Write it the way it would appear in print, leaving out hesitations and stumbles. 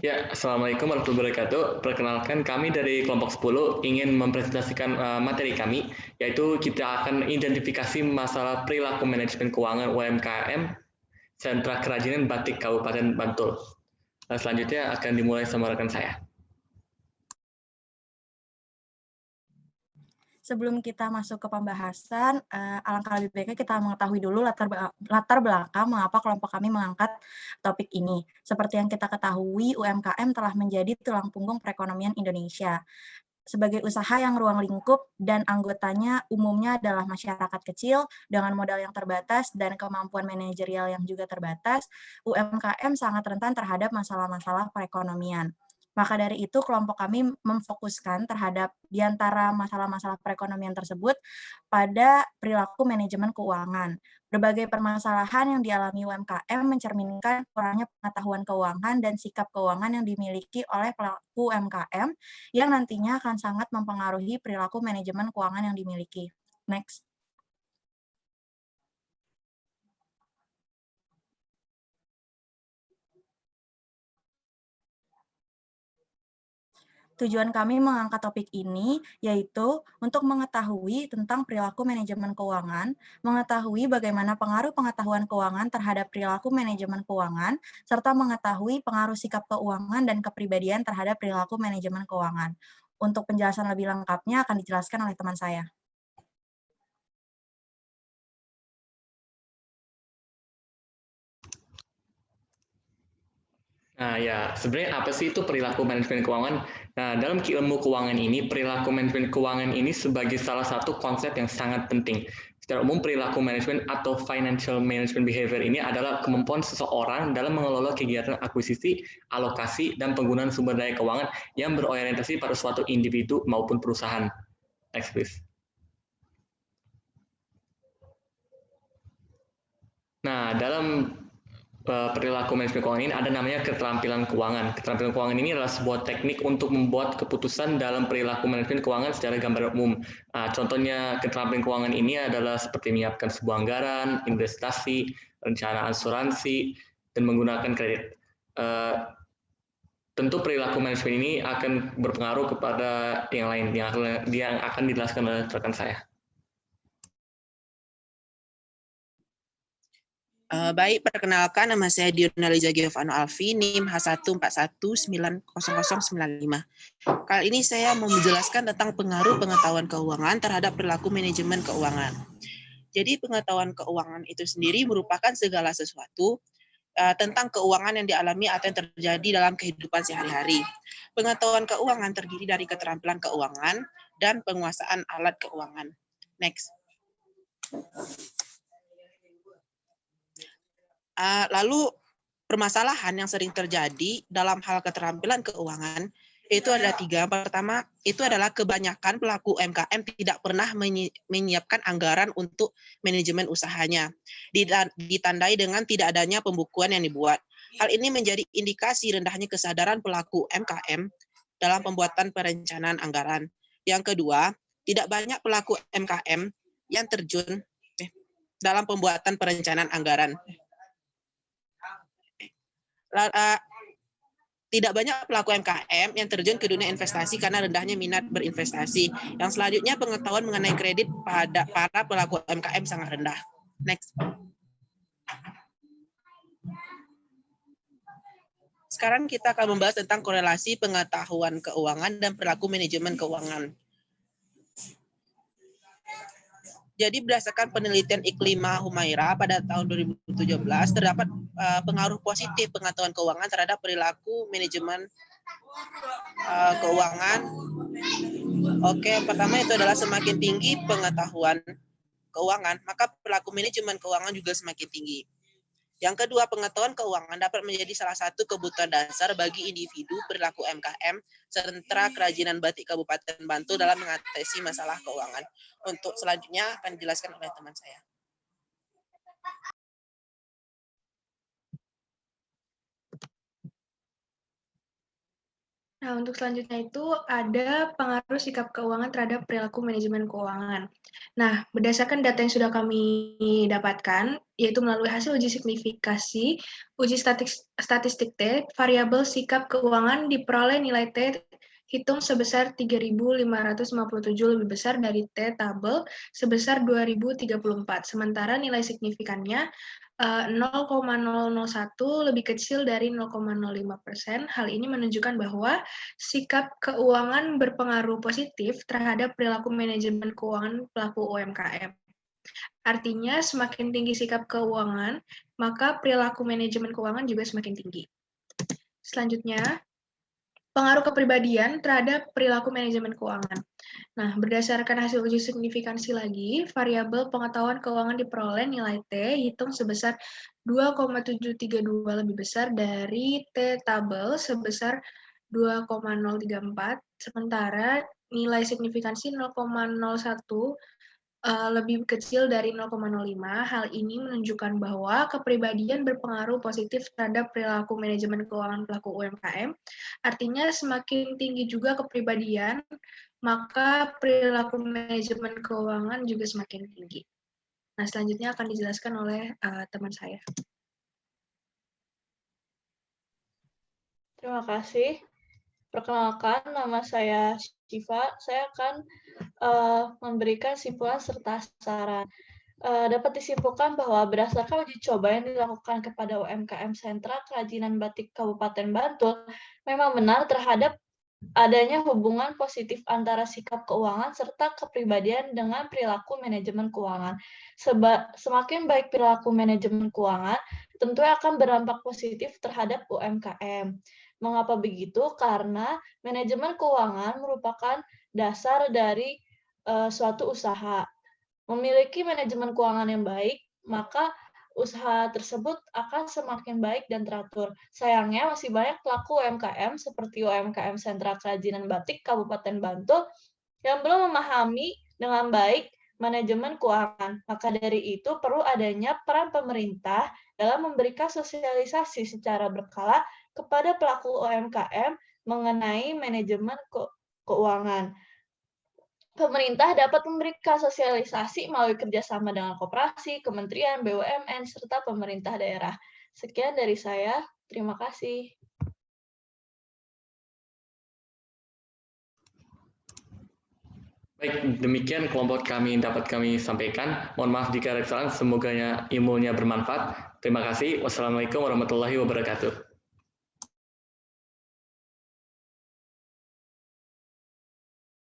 Ya, Assalamualaikum warahmatullahi wabarakatuh. Perkenalkan, kami dari kelompok 10 ingin mempresentasikan materi kami, yaitu kita akan identifikasi masalah perilaku manajemen keuangan UMKM Sentra Kerajinan Batik Kabupaten Bantul. Selanjutnya akan dimulai sama rekan saya. Sebelum kita masuk ke pembahasan, alangkah lebih baiknya kita mengetahui dulu latar belakang mengapa kelompok kami mengangkat topik ini. Seperti yang kita ketahui, UMKM telah menjadi tulang punggung perekonomian Indonesia. Sebagai usaha yang ruang lingkup dan anggotanya umumnya adalah masyarakat kecil dengan modal yang terbatas dan kemampuan manajerial yang juga terbatas, UMKM sangat rentan terhadap masalah-masalah perekonomian. Maka dari itu, kelompok kami memfokuskan terhadap di antara masalah-masalah perekonomian tersebut pada perilaku manajemen keuangan. Berbagai permasalahan yang dialami UMKM mencerminkan kurangnya pengetahuan keuangan dan sikap keuangan yang dimiliki oleh pelaku UMKM yang nantinya akan sangat mempengaruhi perilaku manajemen keuangan yang dimiliki. Next. Tujuan kami mengangkat topik ini yaitu untuk mengetahui tentang perilaku manajemen keuangan, mengetahui bagaimana pengaruh pengetahuan keuangan terhadap perilaku manajemen keuangan, serta mengetahui pengaruh sikap keuangan dan kepribadian terhadap perilaku manajemen keuangan. Untuk penjelasan lebih lengkapnya akan dijelaskan oleh teman saya. Nah, ya, sebenarnya apa sih itu perilaku manajemen keuangan? Nah, dalam ilmu keuangan ini, perilaku manajemen keuangan ini sebagai salah satu konsep yang sangat penting. Secara umum, perilaku manajemen atau financial management behavior ini adalah kemampuan seseorang dalam mengelola kegiatan akuisisi, alokasi, dan penggunaan sumber daya keuangan yang berorientasi pada suatu individu maupun perusahaan. Next, please. Nah, dalam perilaku manajemen keuangan ini ada namanya keterampilan keuangan. Keterampilan keuangan ini adalah sebuah teknik untuk membuat keputusan dalam perilaku manajemen keuangan secara gambaran umum. Contohnya keterampilan keuangan ini adalah seperti menyiapkan sebuah anggaran, investasi, rencana asuransi, dan menggunakan kredit. Tentu perilaku manajemen ini akan berpengaruh kepada yang lain yang akan dijelaskan oleh rekan saya. Baik, perkenalkan nama saya Dionaliza Giovanno Alfi, NIM H141900095. Kali ini saya mau menjelaskan tentang pengaruh pengetahuan keuangan terhadap perilaku manajemen keuangan. Jadi pengetahuan keuangan itu sendiri merupakan segala sesuatu tentang keuangan yang dialami atau yang terjadi dalam kehidupan sehari-hari. Pengetahuan keuangan terdiri dari keterampilan keuangan dan penguasaan alat keuangan. Next. Lalu permasalahan yang sering terjadi dalam hal keterampilan keuangan itu ada 3. Pertama, itu adalah kebanyakan pelaku UMKM tidak pernah menyiapkan anggaran untuk manajemen usahanya. Ditandai dengan tidak adanya pembukuan yang dibuat. Hal ini menjadi indikasi rendahnya kesadaran pelaku UMKM dalam pembuatan perencanaan anggaran. Yang kedua, tidak banyak pelaku UMKM yang terjun dalam pembuatan perencanaan anggaran. Tidak banyak pelaku UMKM yang terjun ke dunia investasi karena rendahnya minat berinvestasi. Yang selanjutnya, pengetahuan mengenai kredit pada para pelaku UMKM sangat rendah. Next. Sekarang kita akan membahas tentang korelasi pengetahuan keuangan dan perilaku manajemen keuangan. Jadi berdasarkan penelitian Iklima Humaira pada tahun 2017 terdapat pengaruh positif pengetahuan keuangan terhadap perilaku manajemen keuangan. Oke, pertama itu adalah semakin tinggi pengetahuan keuangan, maka perilaku manajemen keuangan juga semakin tinggi. Yang kedua, pengetahuan keuangan dapat menjadi salah satu kebutuhan dasar bagi individu perilaku UMKM Sentra Kerajinan Batik Kabupaten Bantul dalam mengatasi masalah keuangan. Untuk selanjutnya akan dijelaskan oleh teman saya. Nah, untuk selanjutnya itu ada pengaruh sikap keuangan terhadap perilaku manajemen keuangan. Nah, berdasarkan data yang sudah kami dapatkan, yaitu melalui hasil uji signifikasi, uji statistik T, variabel sikap keuangan diperoleh nilai T hitung sebesar 3.557 lebih besar dari T tabel sebesar 2034. Sementara nilai signifikannya 0,001 lebih kecil dari 0,05%. Hal ini menunjukkan bahwa sikap keuangan berpengaruh positif terhadap perilaku manajemen keuangan pelaku UMKM. Artinya, semakin tinggi sikap keuangan, maka perilaku manajemen keuangan juga semakin tinggi. Selanjutnya, pengaruh kepribadian terhadap perilaku manajemen keuangan. Nah, berdasarkan hasil uji signifikansi lagi, variabel pengetahuan keuangan diperoleh nilai T hitung sebesar 2,732 lebih besar dari T tabel sebesar 2,034, sementara nilai signifikansi 0,01 lebih kecil dari 0,05. Hal ini menunjukkan bahwa kepribadian berpengaruh positif terhadap perilaku manajemen keuangan pelaku UMKM. Artinya semakin tinggi juga kepribadian, maka perilaku manajemen keuangan juga semakin tinggi. Nah, selanjutnya akan dijelaskan oleh teman saya. Terima kasih. Perkenalkan, nama saya Syifa. Saya akan memberikan simpulan serta saran. Dapat disimpulkan bahwa berdasarkan uji coba yang dilakukan kepada UMKM Sentra Kerajinan Batik Kabupaten Bantul, memang benar terhadap adanya hubungan positif antara sikap keuangan serta kepribadian dengan perilaku manajemen keuangan. Semakin baik perilaku manajemen keuangan, tentunya akan berdampak positif terhadap UMKM. Mengapa begitu? Karena manajemen keuangan merupakan dasar dari suatu usaha. Memiliki manajemen keuangan yang baik, maka usaha tersebut akan semakin baik dan teratur. Sayangnya masih banyak pelaku UMKM seperti UMKM Sentra Kerajinan Batik Kabupaten Bantul yang belum memahami dengan baik manajemen keuangan. Maka dari itu perlu adanya peran pemerintah dalam memberikan sosialisasi secara berkala kepada pelaku UMKM mengenai manajemen keuangan. Pemerintah dapat memberikan sosialisasi melalui kerjasama dengan koperasi, kementerian, BUMN, serta pemerintah daerah. Sekian dari saya. Terima kasih. Baik, demikian kelompok kami dapat kami sampaikan. Mohon maaf jika ada kesalahan, semoga ilmunya bermanfaat. Terima kasih. Wassalamualaikum warahmatullahi wabarakatuh.